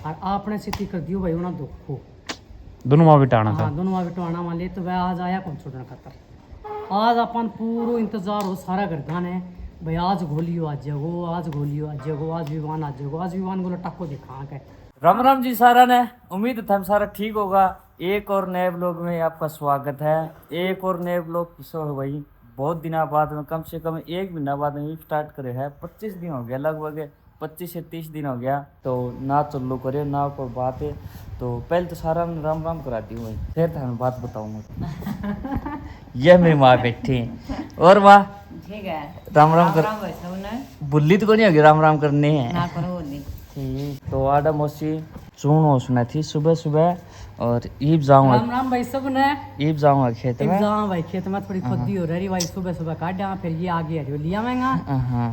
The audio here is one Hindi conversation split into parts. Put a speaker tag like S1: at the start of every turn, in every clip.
S1: और आपने स्थिति कर दियो भाई उन्हें दुख हो
S2: दोनों माँ बिटाना था।
S1: हाँ दोनों माँ बिटवाना मान लिए तो वह आज आया कौन छोड़ने खातर। आज अपन पूरा इंतजार हो सारा घर ने भाई आज घोलियो आज जगो आज घोलियो आज जगो आज विवान आज जगो आज विवान को टाको दिखा के।
S3: राम राम जी सारा ने, उम्मीद था सारा ठीक होगा। एक और नए ब्लॉग में आपका स्वागत है। एक और नए ब्लॉग किसो है भाई, बहुत दिनों बाद में, कम से कम एक महीना बाद में स्टार्ट करे है। 25 दिन हो गया, लगभग 25 से 30 दिन हो गया। तो ना चलो करे ना कोई बात है। तो पहले तो सारा राम राम कराती हूँ, फिर था मैं बात बताऊंगा। यह मेरी माँ बैठी और माँ
S4: ठीक है।
S3: राम राम कर
S4: कर
S3: बुल्ली तो को नहीं होगी, राम राम करने हैं।
S4: ना करो बोली।
S3: ठीक तो आडा मौसी चून हो सुना थी सुबह सुबह और ईब जाऊंगा।
S1: राम राम भाई सब ने।
S3: ईब जाऊंगा खेत में।
S1: जाऊँ भाई खेत में थोड़ी खुदी हो रही भाई, सुबह सुबह काट दिया फिर ये आगे हरियो लिया मैंगा।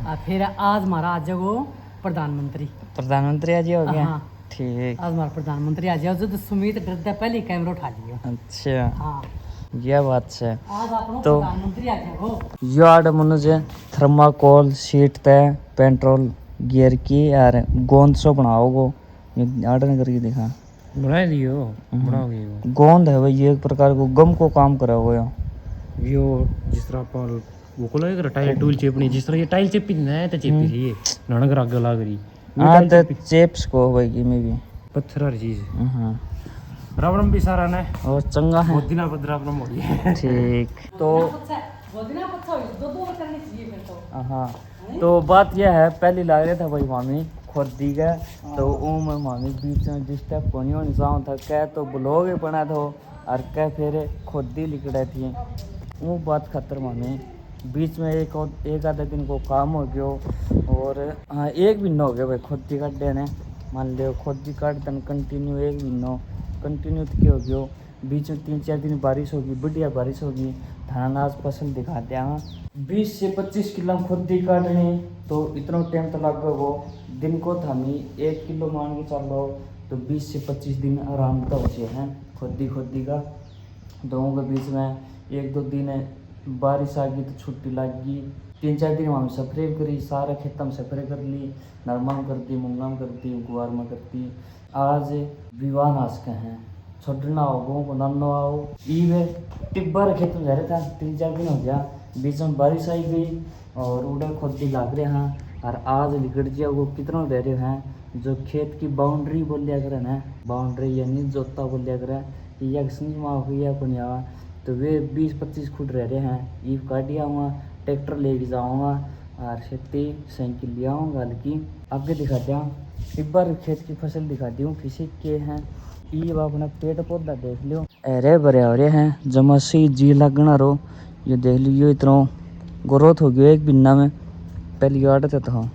S1: और फिर आज हमारा आज जगो प्रधानमंत्री आज हो गया। हाँ।
S3: ठीक
S1: आज हमारा प्रधानमंत्री आज जो सुमित डरदा पहले कैमरा उठा लियो।
S3: अच्छा
S1: हाँ
S3: यह बात है।
S1: आज अपनो
S3: तो
S1: प्रधानमंत्री आज जगो
S3: यो आड मनुज थर्माकोल सीट तय पेट्रोल गियर की यार गोंद सो बनाओगो आर्डर करके दिखा
S2: बना दियो, बनाओगे वो।
S3: गोंद है भाई, ये एक प्रकार को गम को काम करा हुआ
S2: यो जिस तरह पर वो को लगे टाइल टूल चेपनी, जिस तरह ये टाइल चेपी ना तो चेपी रही है नणक राग लाग रही।
S3: हाँ तो चिप्स को भाई की में भी
S2: पत्थर हर चीज।
S3: हाँ
S2: राम राम भी सारा ने
S3: और चंगा है।
S2: बहुत दिना बाद राम राम हो गया।
S3: ठीक तो
S1: दो करनी चाहिए फिर तो।
S3: हाँ तो बात यह है, पहले लग रहा था भाई मामी खुदी का, तो वो मैं मामी बीच में डिस्टर्ब कोनी होनी जाऊँ था कह तो ब्लॉग ही बना था और कह फिर खुदी लिख रही थी वो बात खतर मामी बीच में एक आधा दिन को काम हो गया। और हाँ एक महीना हो गया भाई खुदी काटे ने, मान लियो खुदी काट दिन कंटिन्यू एक महीना कंटिन्यू तो क्या हो गया। बीच में 3-4 दिन बारिश होगी, बढ़िया बारिश होगी, धान आज फसल दिखाते हैं 20 से 25 किलो खुदी काटने तो इतना टाइम तो लग गया। वो दिन को हमें 1 किलो मान के चलो तो 20 से 25 दिन आराम का बचे हैं खुदी का। दोनों के बीच में 1-2 दिन बारिश आ गई तो छुट्टी लग गई। 3-4 दिन हम स्प्रे करी, सारे खेतों में स्प्रे कर ली, नरमा में करती, मूंगा में करती, गुआर में करती। आज विवाह नाश के हैं छोड़ना हो गो को नन्नो आओ ईवे टिब्बर खेत में जा रहा था। 3-4 दिन हो गया, बीच में बारिश आई गई और उड़े खुदी लाग रहे हैं। और आज निकट जिया वो कितना रह रहे हैं जो खेत की बाउंड्री बोलिया करें ना, बाउंड्री यानी जोता बोलिया करें या समझ में आओ या को नहीं आवा, तो वे 20-25 फुट रह रहे हैं। ईव काटिया हुआ ट्रैक्टर लेके जाऊँगा और खेती साइकिल ले आऊँगा हल्की आगे दिखाते हैं। टिब्बर खेत की फसल दिखाती हूँ किसी के हैं। ये अपना पेड़ पौधा देख लियो अरे भरे हो रहे हैं जमा से जी लगना रो। ये देख लियो इतना ग्रोथ हो गया एक बिन्ना में, पहले आड़ते था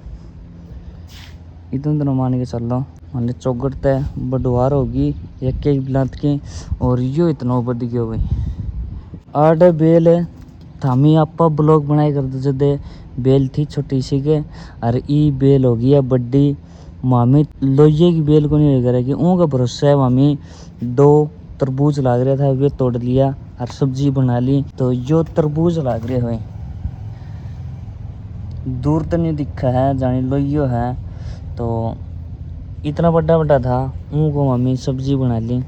S3: इतना मान के चल रहा मान चौगड़ता है बडवार होगी एक बिलात की। और यो इतना बढ़ गया भाई आड बेल थामी आपा ब्लॉग बनाए करते जदे बेल थी छोटी सी के और ई बेल हो गई बड्डी। मामी लोहे की बेल को नहीं करेगी ऊँ का भरोसा है। मामी 2 तरबूज लाग रहा था वे तोड़ लिया और सब्जी बना ली। तो जो तरबूज लाग रहे हुए दूर तो नहीं दिखा है जानी लोहियो है, तो इतना बड़ा बड़ा था ऊँ को मामी सब्जी बना ली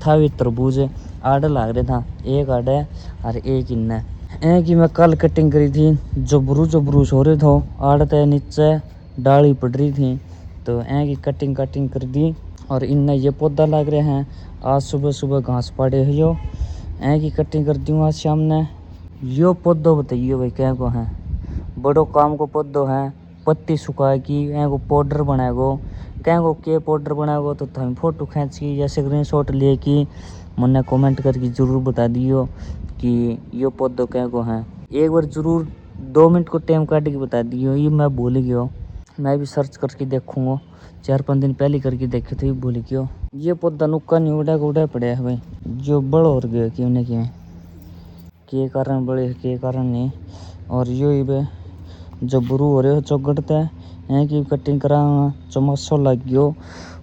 S3: था। वे तरबूज आड़ लाग रहा था, एक आड़ है और एक इन्ना है कि मैं कल कटिंग करी थी। जबरू हो रहे थे आड़ते नीचे डाली पड़ रही थी तो की कटिंग कर दी। और इनने ये पौधा लग रहे हैं आज सुबह सुबह घास पाड़े हो की कटिंग कर दी आज शाम ने। यो पौधो बताइए भाई क्या को है, बड़ो काम को पौधो है। पत्ती सुखा की को पाउडर बनाएगो, क्या को के पाउडर बनाएगो तो तुम फोटो खींच की या स्क्रीनशॉट ले की मैंने कमेंट करके ज़रूर बता दियो कि यो पौधो क्या को है। एक बार ज़रूर 2 मिनट को टाइम काट के बता दियो, ये मैं भूल गया। मैं भी सर्च करके देखूँगा, 4-5 दिन पहले करके देखे थे भूल गया। ये पौधा नुक्का नहीं उड़ा पड़े है भाई, जो बड़ हो गए कि उन्हें के कारण बड़े के कारण नहीं। और यो ये जो बुरू हो रहे हो चौगड़ते हैं कि कटिंग करा चमसो लग गयो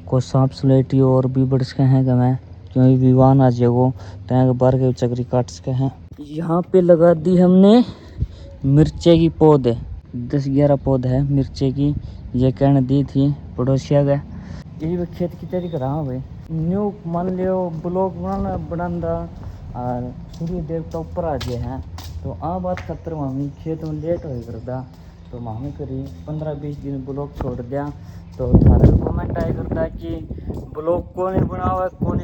S3: को सांप स्लेटी और भी बढ़ सके हैं कि मैं क्योंकि विवान आ जाएगो टैंक बार के चक्री काट सके हैं। यहाँ पे लगा दी हमने मिर्चे की पौध 10-11 पौध है मिर्चे की, ये कहने दी थी पड़ोसिया का। ये खेत की तैयारी करा भाई न्यू मान लियो ब्लॉक बनाना और सूर्य देवता ऊपर आ गए हैं तो आ बात खतर मामी खेत में लेट हो करता तो मामी करी 15-20 दिन ब्लॉक छोड़ दिया तो थारे कमेंट आया करता कि ब्लॉक को नहीं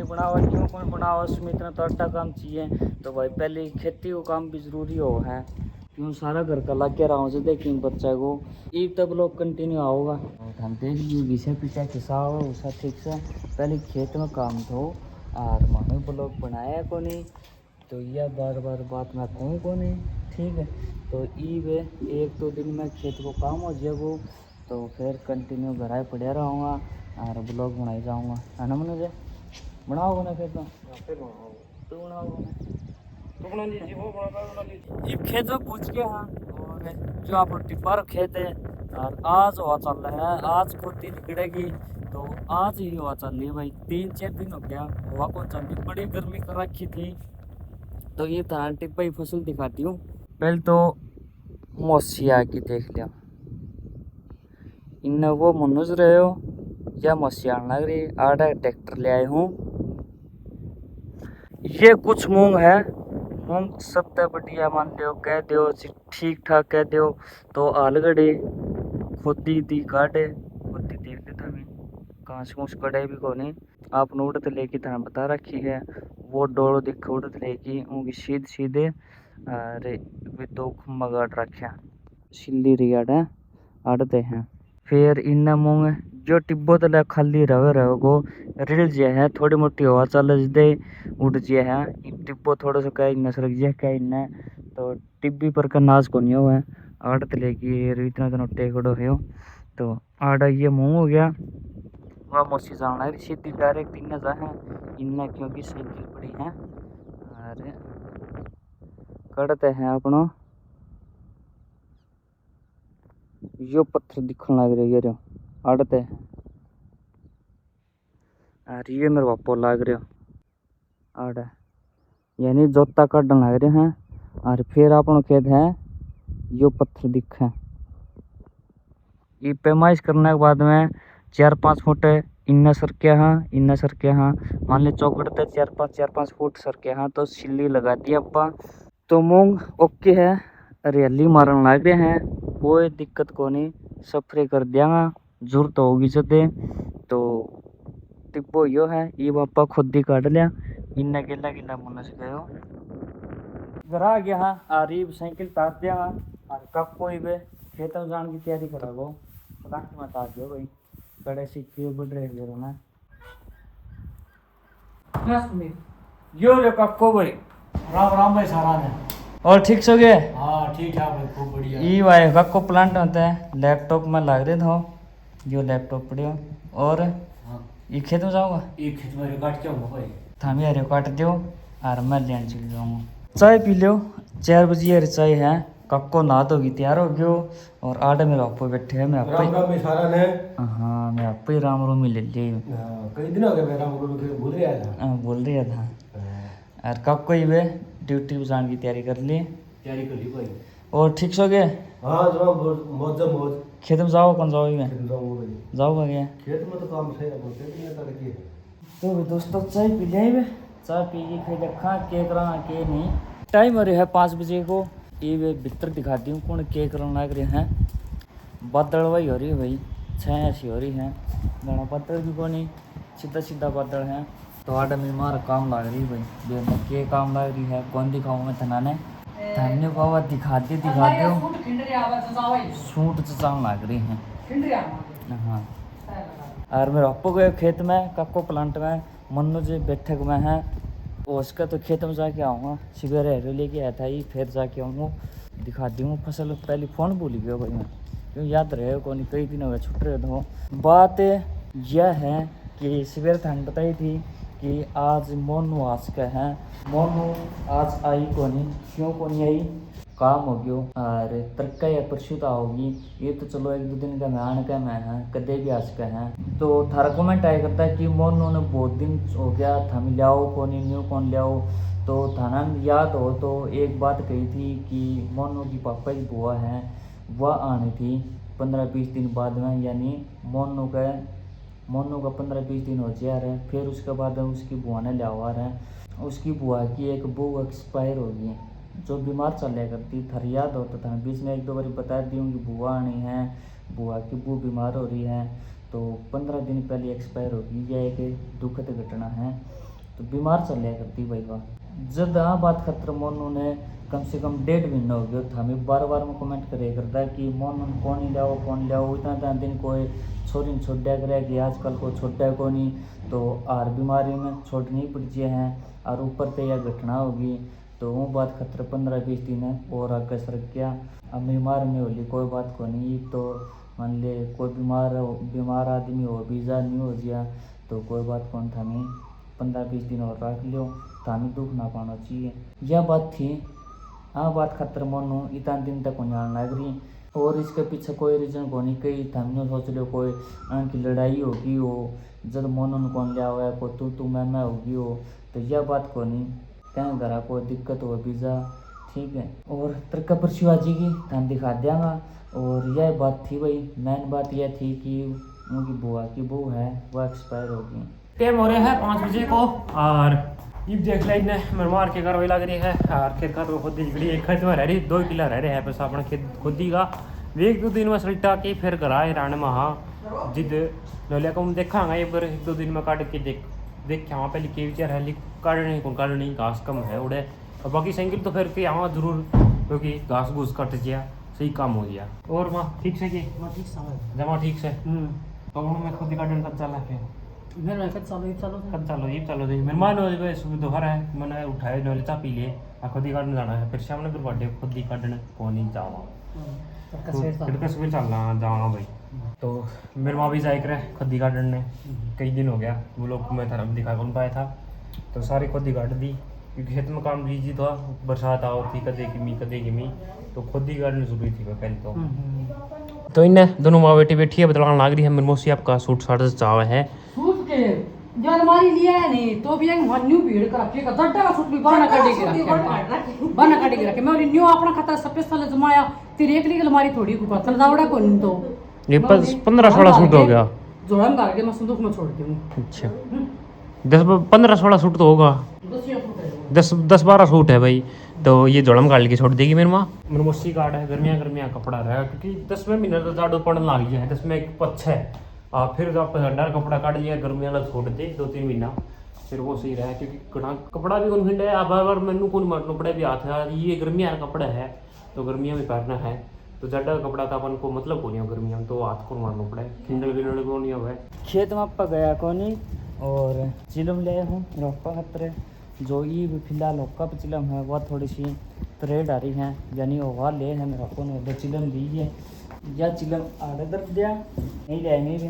S3: बनावा क्यों कौन बनावा उसमें इतना तो अट्टा काम चाहिए तो भाई पहले खेती को काम भी ज़रूरी हो है क्यों सारा घर का लग के रहा हूँ देखिए बच्चा को ईद तक ब्लॉक कंटिन्यू आओगा और हम देख लीजिए विषय पीछा किसा हो उसा ठीक से पहले खेत में काम थो और मामे ब्लॉक बनाया को नहीं तो यह बार बार बात मैं कहूँ को नहीं ठीक है तो ई वे 1-2 दिन में खेत को काम हो जाएगा तो फिर कंटिन्यू घर आए पड़ा रहूँगा और ब्लॉग बनाई जाऊँगा है ना मनु जी बनाओगे ना फिर तो बनाओगे ये खेत में पूछ के हाँ और जो आप टिब्बा खेत है और आज हवा चल रहा है आज खोती निकलेगी तो आज ही हवा चल रही है भाई 3-4 दिन हो गया हवा को चल रही बड़ी गर्मी कर रखी थी तो ये धान टिब्बा ही फसल दिखाती हूँ पहले तो मौसी आके देख लिया इन वो मनुज रहे हो या मौसी आने लग रही आड़ा ट्रैक्टर ले आए हूँ ये कुछ मूंग है मूंग सबसे बढ़िया मान दो कह दो ठीक ठाक कह दो तो आलगढ़े खुदी दी काटे खुदी देख देता मैं कांच कूच कड़े भी को नहीं आपने उड़त लेके था बता रखी है वो डोलो दिख उड़त लेके उनकी सीधे अरे वे 2 खम्बा गाड़ रखा सिल्ली रियाड है आड़ते हैं फिर इन मूंग जो टिब्बो तले खाली रवे गो रिल जे है थोड़ी मोटी हवा चल दे उड़ जे है टिब्बो थोड़ा सा कहीं न सरक जे कहीं न तो टिब्बी पर का नाज को नहीं हुआ आड़ तले की इतना तो टेकड़ो है तो आड़ा ये मूंग हो गया वह मौसी जाना है सीधी डायरेक्ट इन जा है इन क्योंकि साइकिल पड़ी है अरे कड़ते हैं अपना यो पत्थर दिखने लग रहे ये आड़ते हैं और ये मेरे बापो लाग रहे आड़ यानी जोता काटने लग रहे हैं और फिर अपनो खेत है यो पत्थर दिखे ये पैमाइश करने के बाद में 4-5 फुट इन सरके हाँ मान ली चौकड़ते 4-5 फुट सरके हाँ तो सिल्ली लगा दी अपा तो मूंग ओके है हरियाली मारन लग रहे हैं कोई दिक्कत को नहीं सफरे कर दिया जरूरत होगी जदे तो टिब्बो यो है ये पापा खुद ही काट लिया इन्ना गिला मन से गयो घर आ गया हाँ आरी साइकिल तार दिया हाँ और कब कोई वे खेत में जाने की तैयारी करा गो रात में तार दियो भाई कड़े सीखिए बढ़ रहे जरूर ना यो रे कक्को भाई
S2: राम राम भाई सारा ने
S3: और ठीक सो गए
S2: हाँ ठीक ठाक भाई खूब बढ़िया
S3: ये भाई कक्को प्लांट होता है लैपटॉप में लग रहे थे जो लैपटॉप पड़े और
S2: हाँ
S3: ये खेत में जाऊंगा
S2: एक खेत में काट क्या हुआ भाई
S3: थामी हरे काट दो और मैं लेने चल जाऊंगा चाय पी लो 4 बजे यार चाय है कक्को नहा धोगी तैयार हो गयो और आड़े मेरे आपको बैठे हैं मैं
S2: राम राम भाई सारा ने
S3: हाँ मैं आप ही राम रोमी ले ली
S2: कई दिन हो गए मैं राम को भूल गया था
S3: बोल रहा था और कक्को ही वे ड्यूटी पे जाने की तैयारी कर ली
S2: तैयारी कर ली भाई
S3: और ठीक सो गए
S2: हाँ जनाब मौज
S3: खेत में जाओ कौन जाओ मैं
S2: भाई
S3: जाओ गया
S2: खेत में तो काम सही है खेत में करके
S3: तो भी दोस्तों चाय पी लिया वे चाय पी के फिर देखा के करना के नहीं टाइम हो रहा है 5 बजे को ये वे भीतर दिखाती हूँ कौन के करना लग रहे हैं बादल वही हो रही है भाई छाया ऐसी हो रही है घना बादल भी कौन नहीं सीधा बादल है तो आडा में मारा काम लग रही है भाई जो के काम लग रही है कौन दिखाऊँ मैं थनाने थाने को दिखा दो सूट चचाम लग रही हैं हाँ और मेरे अप्पू गए खेत में कक्को प्लांट में मन्नू जी बैठक में है उसका तो खेत में जाके आऊँगा सवेरे हरे लेके आया था ये फिर जाके आऊँगा दिखा दूँ फसल पहले फ़ोन भूल गया भाई मैं क्यों याद रहे कौन कई दिन हो गए छुट रहे तो बात यह है कि सवेरे थाने बताई थी कि आज मोनू आज का है मोनू आज आई कौन क्यों कौन आई काम हो गयो और तरक्का या परसुता होगी ये तो चलो 1-2 दिन का मैं आने का मैं है कदे भी आज का है तो थारा कमेंट आया करता है कि मोनू ने बहुत दिन हो गया थम लियाओ कौन न्यू कौन लियाओ तो थाना याद हो तो एक बात कही थी कि मोनू की पापा की बुआ है वह आनी थी 15-20 दिन बाद में यानी मोनू का मोनू का 15-20 दिन हो जा रहे हैं। फिर उसके बाद उसकी बुआ ने लिया हुआ है, उसकी बुआ की एक बहू एक्सपायर हो गई जो बीमार चल करती थर, याद होता था बीच में 1-2 बार बता दी हूँ कि बुआ आनी है, बुआ की बहू बीमार हो रही है, तो 15 दिन पहले एक्सपायर हो गई। यह एक दुखद घटना है। तो बीमार चल करती भाई वाह। जब हाँ बात खतर मोनू ने कम से कम 1.5 महीना हो गया था, हमें बार में कमेंट करे करता कि मोनू कौन ही लाओ इतना दिन कोई छोरी छोड़ दिया करे कि आजकल को छोड़ा को नहीं, तो हर बीमारी में छोड़नी पड़ जाए हैं और ऊपर से यह घटना होगी। तो वो बात खतर 15-20 दिन है और आगे सर गया। अब बीमार नहीं होली कोई बात को नहीं, तो मान ले कोई बीमार आदमी हो बीजा नहीं हो गया तो कोई बात कौन था, हमें 15-20 दिन और रख लियो तो हमें दुख ना पाना चाहिए। यह बात थी। हाँ बात खतर मोनू इतना दिन तक जान लग रही और इसके पीछे कोई रीजन को नहीं, कई हमने सोच लियो कोई उनकी लड़ाई होगी हो, जब मोनू कौन लिया हुआ है को तू मैं होगी हो, तो यह बात को नहीं कहीं घर को दिक्कत हो बीजा ठीक है। और तर्क पर शिवाजी की हम दिखा देंगे। और यह बात थी भाई, मेन बात यह थी कि उनकी बुआ की बहू है वह एक्सपायर हो गई।
S2: टाइम हो रहा है 5 बजे को और ये देख लाइन ने मरमार के कार्रवाई लग रही है और खेत खाद को खुद ही बिगड़ी, एक खेत में रह रही 2 किला रह रहे हैं बस अपना खेत खुद ही का। 1-2 दिन में सल्टा के फिर कराए राण महा जिद नलिया को देखा एक बार 1-2 दिन में काट के देख वहाँ पहले के विचार है काटने घास कम है उड़े, और बाकी साइकिल तो फिर के यहाँ जरूर क्योंकि घास घूस कट गया सही काम हो गया। और माँ ठीक से कि
S1: ठीक समझ
S2: जमा ठीक से तो मैं खुद ही काटने कब चला फिर
S1: मेरा कब चालू
S2: ये चलो देख मेरे मान दोहरा है मैंने उठाए नॉले चा पी लिए खुद ही काटने जाना है, फिर शाम फिर बर्थडे खुद ही काटने कौन ही जावा तस्वीर चलना जावा भाई। तो मेरे माँ भी जाए करे खुद ही काटने, कई दिन हो गया वो लोग मैं तरफ दिखा कौन पाया था, तो सारी खुद ही काट दी क्योंकि खेत में काम बीजी था, बरसात आओ थी कदे की मी तो खुद ही काटनी जरूरी थी पहले तो इन्हें दोनों माँ बेटी बैठी है बदलाना लाग रही है। मेरे मौसी आपका सूट साट चाव है
S1: सूट के जो अलमारी लिया है नहीं तो भी एक न्यू भीड़ कर रखी है दड्डा का सूट भी बना काटे के रखे मैं न्यू अपना खाता स्पेशल जमाया तेरी एक ली अलमारी थोड़ी को पतल दावड़ा को नहीं तो
S2: ये 15-16 सूट हो गया
S1: जोड़ा में डाल के मैं संदूक में छोड़ दूँ।
S2: अच्छा 10-15-16 सूट तो होगा, 10-12 सूट है भाई, तो ये जोड़म काट के छोड़ देगी मेरी माँ। मेरे मौसी कार्ड है गर्मियाँ कपड़ा रहा क्योंकि 10वें महीने तो जाडो पड़ने लग गया है, 10वें एक पच्छ है फिर आप हंडार कपड़ा काट लिया गर्मियाँ वाला छोड़ दे 2-3 महीना फिर वो सही रहा क्योंकि कपड़ा भी कौन फिंड है अब बार मैनू कौन मारना पड़े भी हाथ है ये गर्मियाँ का कपड़ा है तो गर्मियाँ में पहनना है, तो जाडा का कपड़ा था अपन को मतलब को नहीं गर्मियाँ तो हाथ को मारना पड़े खिंडल को नहीं हुआ।
S3: खेत में आपका गया कोनी और चिलम ले हूँ रोपा खतरे जो ये भी फिलहाल होका पे चिलम है वह थोड़ी सी ट्रेड आ रही है यानी वह ले है मेरा को ने चिलम दी है या चिलम आड़े दर्द दिया नहीं रहेंगे भी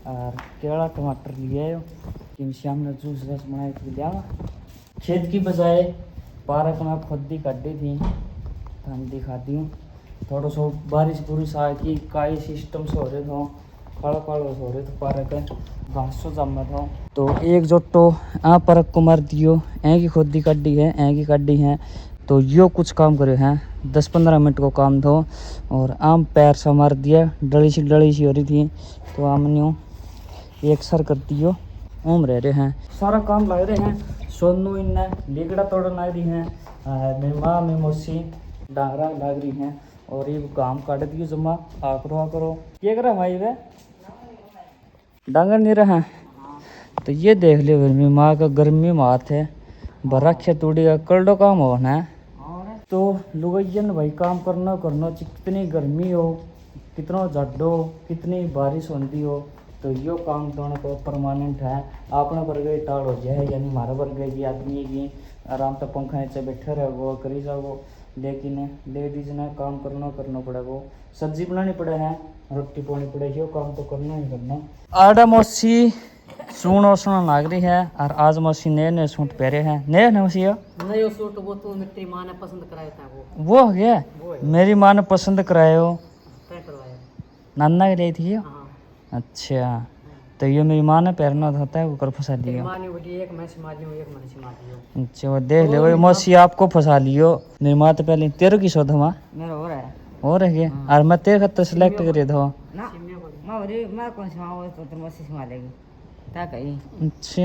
S3: और केला टमाटर लिए कि शाम ने जूस रस बनाए के लिया खेत की बजाय पार्क में खुद ही काटी थी तो हम दिखाती हूँ थोड़ा सो बारिश बुरिश आ की काई सिस्टम से हो रहे थे काला हो रहे थे पार्क घास सो जमा था तो एक जोटो आ परक को मार दियो ऐ की खुद ही काटी है तो यो कुछ काम करे हैं 10-15 मिनट को काम था और आम पैर से मार दिया डली सी हो रही थी तो आम न्यू एक सर कर दियो ओम रह रहे हैं सारा काम लग रहे हैं सोनू इन्हें लिगड़ा तोड़ लग रही हैं मेरी माँ में मौसी डांगरा लग रही हैं और ये काम काट दियो जमा आ करो क्या करा भाई वे डांगर नहीं रहा तो ये देख लियो मेरी माँ का गर्मी में हाथ है भरा खेतूड़ी का कलडो काम होना है तो लुगैयन भाई काम करना कितनी गर्मी हो कितना जड्डो कितनी बारिश होती हो तो यो काम दोनों को परमानेंट है अपने वर्ग टाल हो जाए यानी हमारा वर्ग की आदमी की आराम से पंखा नीचे बैठे रहो करी जाओ, लेकिन लेडीज ने काम करना पड़ेगा सब्जी बनानी पड़े है रोटी पानी पड़े यो काम तो करना ही करना। आड़ा मौसी सुना लाग रही है और आज मौसी नए सूट पहरे हैं नए मौसी
S1: नया सूट वो तो मेरी माँ ने पसंद कराया था
S3: वो हो गया मेरी माँ ने पसंद कराया हो नाना के लिए थी यो? अच्छा तो ये मेरी माँ ने पहनना होता है वो कर फंसा लियो अच्छा वो देख ले वो मौसी आपको फंसा लियो मेरी माँ तो पहले तेरे की शोध माँ
S1: मेरा हो रहा है
S3: हो रही है और मैं तेरे खत सेलेक्ट करे था
S4: मैं कौन सी माँ तो तुम मस्सी सिखा लेगी क्या कही
S3: अच्छा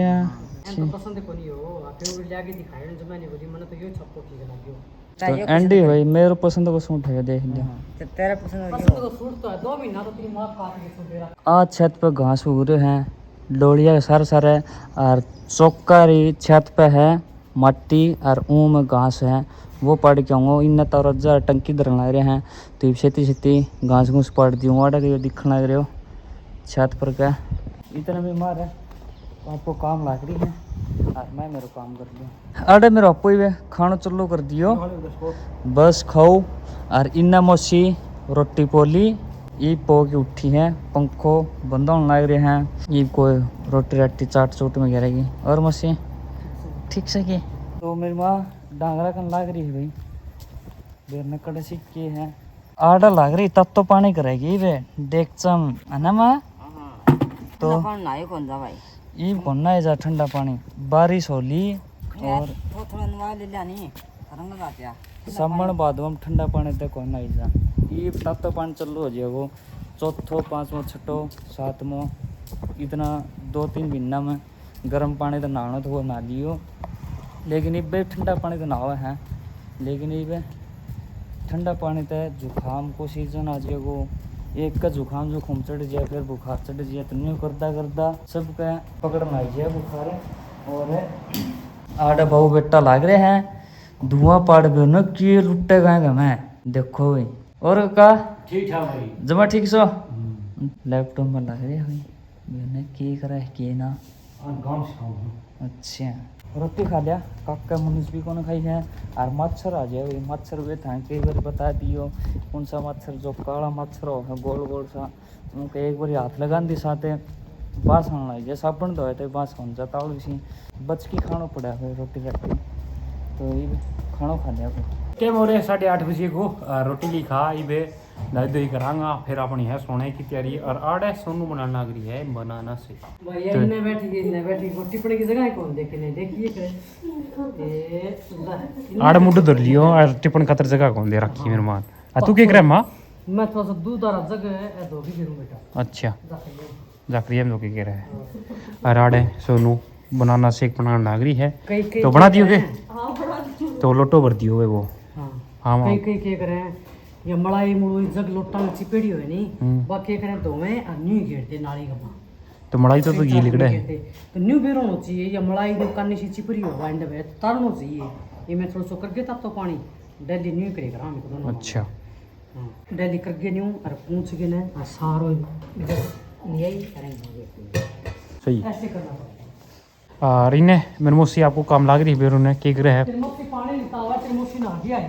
S1: एन तो पसंद को नहीं हो आके वो लाके दिखाए जो मैंने बोली मैंने तो यो छप्पो ठीक लगी
S3: तो एंडी भाई मेरे पसंद को सूट है देख लिया
S4: तो तेरा पसंद
S1: पसंद को सूट तो है 2 महीना तो तेरी मां काट के सूट दे रहा
S3: आज छत पे घास उग रहे हैं डोलिया के सारे सारे और चौकारी छत पे है मट्टी और ऊँ में घास है वो पड़ के आऊँगा इन तो रजा टंकी धरन लग रहे हैं तो छेती छेती घास घूस पड़ दी हूँ आड़ा के दिखने लग रहे हो छत पर क्या इतना बीमार है तो आपको काम लग रही है और मैं मेरा काम कर दिया आड़े मेरा आपको ही खाना चलो कर दियो बस खाओ और इन्ना मोसी रोटी पोली ये पो की उठी है पंखो बंद होने लग रहे हैं ये कोई रोटी राटी चाट चूट में गिरेगी और मसी ठीक से की तो मेरी माँ डांगरा कन लाग रही है भाई देर में कड़े सिक्के हैं आड़ा लाग रही तब तो पानी करेगी वे देख चम है ना माँ तो
S4: नाई कौन जा भाई
S3: ये कौन है जा ठंडा पानी बारिश होली और
S4: थोड़ा नवा ले जानी रंग लगाते
S3: सामण बाद में ठंडा पानी तक कौन आई जा ये तब तो पानी चालू हो जाएगा चौथो पाँचवो छठो सातवो इतना 2-3 महीना में गर्म पानी तो नहाना तो वो नहा लियो लेकिन ये ठंडा पानी तो नहावा है लेकिन ये ठंडा पानी तो जुकाम को सीजन आ जाएगा एक का जुकाम चढ़ जाए फिर बुखार चढ़ जाए तो नहीं करदा सबका पकड़ना आ जाए बुखार और आड़ा बहु बेटा लाग रहे हैं धुआं पाड़ भी न कि लुट्टे गए मैं देखो भाई और का
S2: ठीक ठाक भाई
S3: जमा ठीक सो लैपटॉप में लग रहे भाई मैंने की करा है की ना
S2: गाँव से खाऊँ
S3: अच्छा रोटी खा लिया काका मुनीस भी कौन खाई है और मच्छर आ जाए भाई मच्छर वे था कई बार बता दियो कौन सा मच्छर जो काला मच्छर हो है गोल गोल सा उनको एक बार हाथ लगा दी साथे बास आने लग जाए साबुन धोए तो बास हो जाता और इसी बच की खाना पड़ा है रोटी राटी तो ये खाना खा लिया
S2: टाइम हो रहे 8:30 बजे को रोटी ली खा ये दही दही करांगा फिर अपनी है सोने की तैयारी और आड़े सोनू बनाना लग रही है बनाना से
S1: भैया इन्हें बैठी रोटी पड़े की जगह कौन देखे नहीं देखिए
S2: आड़े मुड्ढ धर लियो और टिपन खतर जगह कौन दे रखी मेरे मान तू क्या करे माँ
S1: मैं थोड़ा सा दूध और जगह है धो भी करूँ बेटा
S2: अच्छा जाकरिया में क्या कह रहा है और आड़े सोनू बनाना शेक बनाना लग रही है
S1: कई
S2: तो बना दियोगे तो लोटो भर दियो वो हाँ
S1: कई कई कह रहे हैं या मलाई मुड़ू जग लोटा में चिपेड़ी हुए नहीं बाकी कह रहे हैं धोवे और न्यू घेरते नाली का
S2: तो मलाई तो ये लिखड़ा है
S1: तो न्यू बेर होना चाहिए या मलाई न्यू करने से चिपरी होगा एंड में तो तरना चाहिए ये मैं थोड़ा सा करके तब तो पानी डेली न्यू करेगा हम को दोनों
S2: अच्छा
S1: डेली करके न्यू और पूछ के ना और सारो इधर यही करेंगे
S2: सही
S1: ऐसे करना पड़ेगा
S2: और इन्हें मेरे मौसी आपको काम लग रही है बेरों ने क्या करे है
S1: तिरमोसी पानी लेता हुआ तिरमोसी नहा गया है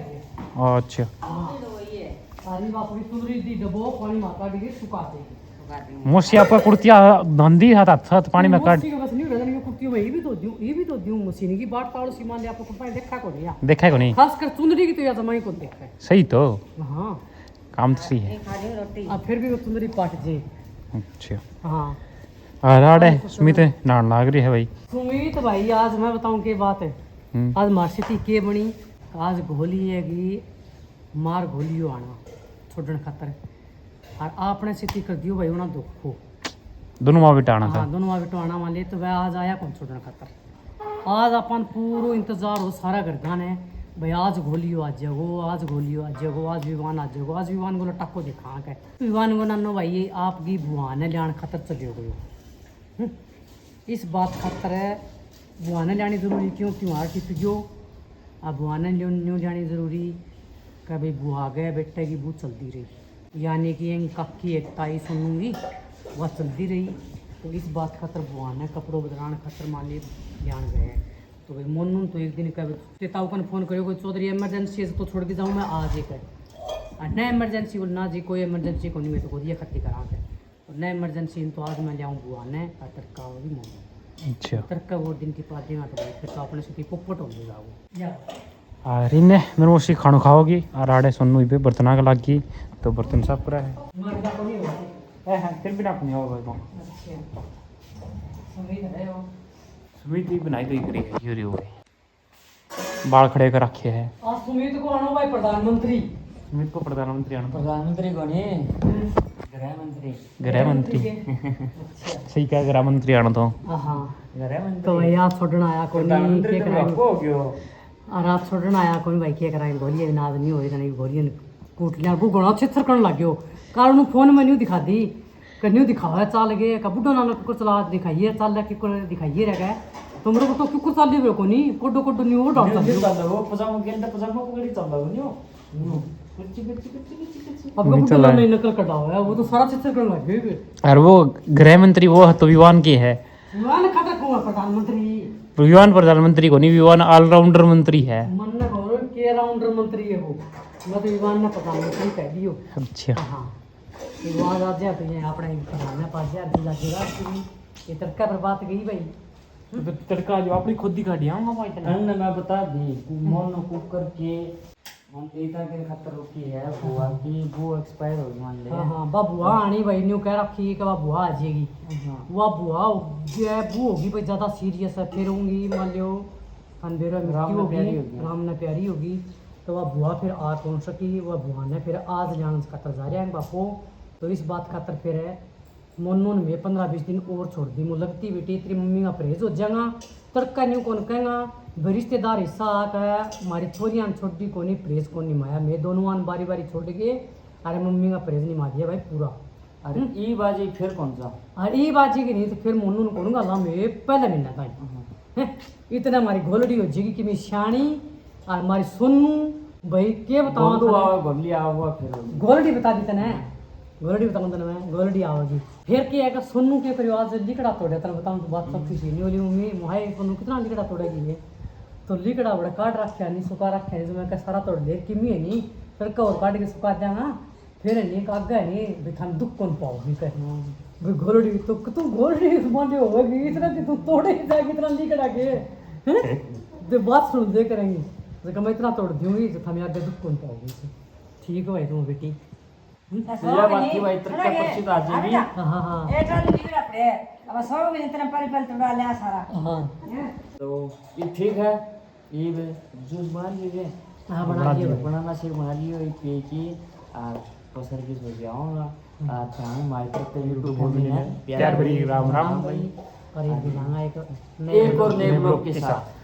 S2: अच्छा
S1: सारी बापड़ी तुलरी दी डबो पानी माता दी सुखा देगी
S2: मौसी आपका कुर्तिया धंधी हाथ पानी में काट
S1: मौसी का बस नहीं रहता नहीं कुर्ती में ये भी तो दूं मशीन की बात ताड़ सी मान ले आपको कुर्ता देखा को नहीं
S2: देखा है को नहीं
S1: खास कर चुंदरी की तो या जमाई को देखा है
S2: सही तो
S1: हाँ
S2: काम तो सही है
S4: रोटी
S1: अब फिर भी वो चुंदरी पाट जे
S2: अच्छा
S1: हाँ
S2: और आड़े सुमित नान लाग रही है भाई
S1: सुमित भाई आज मैं बताऊं के बात है आज मार्सिटी के बनी आज घोली है कि मार घोलियो आना छोड़न खातर और आपने स्थिति कर दियो भाई उना दुखो
S2: दोनों माँ बेटा आना था
S1: हाँ दोनों माँ बेटो आना मान ले तो वह आज आया कौन छोड़न खातर आज अपन पूरा इंतजार हो सारा घर गाने भाई आज घोलियो आज जगो आज घोलियो आज जगो आज विवान आज जगो आज विवान को टक्को दिखा के विवान को नानो भाई आपकी बुआ ने लियान खातर चलियो गयो इस बात खातर है बुआ ने लियानी जरूरी क्यों त्योहार टिप गयो अब बुआ ने न्यू लियानी जरूरी कि भाई बुआ गए बेटे की बू चलती रही यानी कि एक काकी एक ताई सुनूंगी वह चलती रही तो इस बात खातर बुआ ने कपड़ों बदलाने खातर मान ली ध्यान गए तो भाई मोनू तो एक दिन कह ताऊ को फोन करो कोई चौधरी इमरजेंसी है तो छोड़ के जाऊँ मैं आज ही कह न इमरजेंसी बोल ना जी कोई इमरजेंसी को नहीं मैं तो खुद ही खत्ती करा के और न इमरजेंसी तो आज मैं लियाऊँ बुआ ने तरका भी मोनू
S2: अच्छा
S1: तरका वो दिन की पार्टी में तो भाई फिर तो अपने से पोपट हो जाओ
S2: और इन्हें मेरे मौसी खाना खाओगी और आड़े सुनू पे बर्तना का लागी तो बर्तन साफ करा है फिर भी ना अपनी होगा सुमित भी बनाई तो करी है यूरी हो गई बाल खड़े कर रखे है
S1: आज सुमित को आना भाई प्रधानमंत्री
S2: सुमित को प्रधानमंत्री आना
S3: प्रधानमंत्री को नहीं गृह मंत्री
S2: गृह मंत्री
S1: अच्छा
S2: सही क्या गृह मंत्री आना तो
S1: हाँ
S3: गृह
S1: तो
S3: मंत्री
S1: भैया छोड़ना आया कोई नहीं
S3: प्रधानमंत्री
S1: के
S3: तो
S1: कराएंगे
S3: आपको हो गयो
S1: और आप छोड़ना आया कोई भाई के कराएंगे गोलियां भी नाज नहीं हो रही नहीं गोलियां कूट लिया वो गोड़ा छितर करने लग गयो कारण फोन में नहीं दिखा दी कन्यू दिखावा चल गए का बुढ़ा नाना कुकर चला दिखाइए चल रहा कुकर दिखाइए रह गए तुमरे को तो कुकर चल रही को नहीं कोडो कोडो नहीं वो डाल सकते
S3: वो पजामा गेंदा पजामा को गड़ी चल रहा न्यो कुछ
S1: अब का बुढ़ा नाना नकल कटा हुआ है वो तो सारा छितर करने लग गए
S2: और वो गृह मंत्री वो तो विवान के है
S1: विमान खतरा कौन है प्रधानमंत्री
S2: विवान प्रधानमंत्री को नहीं विवान ऑलराउंडर मंत्री है
S1: मन न गौरव के राउंडर मंत्री है वो मैं तो विमान न प्रधानमंत्री कह दियो
S2: अच्छा
S1: हाँ विवाद आ जाए तो ये अपना प्रधान पास यार दिला देगा ये तड़का पर बात गई भाई
S2: तो तड़का जो अपनी खुद ही काट आऊंगा भाई इतना
S3: अन्ना मैं बता दी मोनो कुकर के हम एटा के खतर रुकी है बुआ की वो एक्सपायर हो गई मान ले
S1: हाँ हाँ बुआ आनी भाई न्यू कह रखी है कि वह बुआ आ जाएगी वह बुआ जो है वो होगी भाई ज़्यादा सीरियस है फिर होंगी मान लो अंधेरा मृत्यु होगी राम ने प्यारी होगी तो वह बुआ फिर आ कौन सकी वह बुआ ने फिर आज जान खातर जा रहा है बापो तो इस बात खातर फिर है मोनोन में 15-20 दिन और छोड़ दी मुझे लगती बेटी तेरी मम्मी का परहेज हो जाएगा तड़का न्यू कौन कहेगा भाई रिश्तेदार हिस्सा आकर हमारी छोरियाँ छोड़ दी को नहीं परहेज को नहीं माया मैं दोनों आन बारी बारी छोड़ के अरे मम्मी का परहेज नहीं मार दिया भाई पूरा
S3: अरे ई बाजी फिर कौन सा
S1: अरे ये बाजी की नहीं तो फिर मोनू ने कहूँगा ला मैं पहले महीना था इतना हमारी घोलड़ी हो जाएगी कि मैं श्याणी और हमारी सोनू भाई के बताऊँ
S3: गोली आवा फिर
S1: गोलडी बता दी तने गोलडी बताऊँ तने मैं गोलडी आओगी फिर क्या है सोनू के परिवार से लिकड़ा तोड़े तने बताऊँ तो बात सब किसी नहीं बोली मम्मी मुहाई सोनू कितना लिकड़ा तोड़ेगी ये तो लिकड़ा बड़ा काट रखा नहीं सुखा रखा है मैं सारा तोड़ दे किमी है नहीं तड़का और काट के सुखा देगा फिर नहीं आगे है नहीं भाई थान दुख कौन पाओगी कह भाई गोलडी तो तू गोलडी माने होगी इतना तू तोड़े जाएगी इतना लिकड़ा के तो बात सुन दे करेंगे तो मैं इतना तोड़ दूंगी तो हमें आगे दुख कौन पाओगी ठीक है भाई तुम बेटी
S3: मेरा बात की भाई तड़का परिचित आ जाएगी
S1: हाँ हाँ हाँ
S4: ए ट्राली बिगड़ा पड़े अब 100 में इतना पल तोड़ा ले सारा
S1: हाँ
S3: तो ये ठीक है ये जूस बना लीजिए
S1: हाँ बना दिए भाई
S3: बनाना शेक बना लियो ये पे की और तो सर्विस हो गया होगा चाहे हमारे तरफ से यूट्यूब फैमिली है
S2: प्यार भरी राम राम
S1: और एक दिलाना एक
S3: एक और नए ब्लॉग के साथ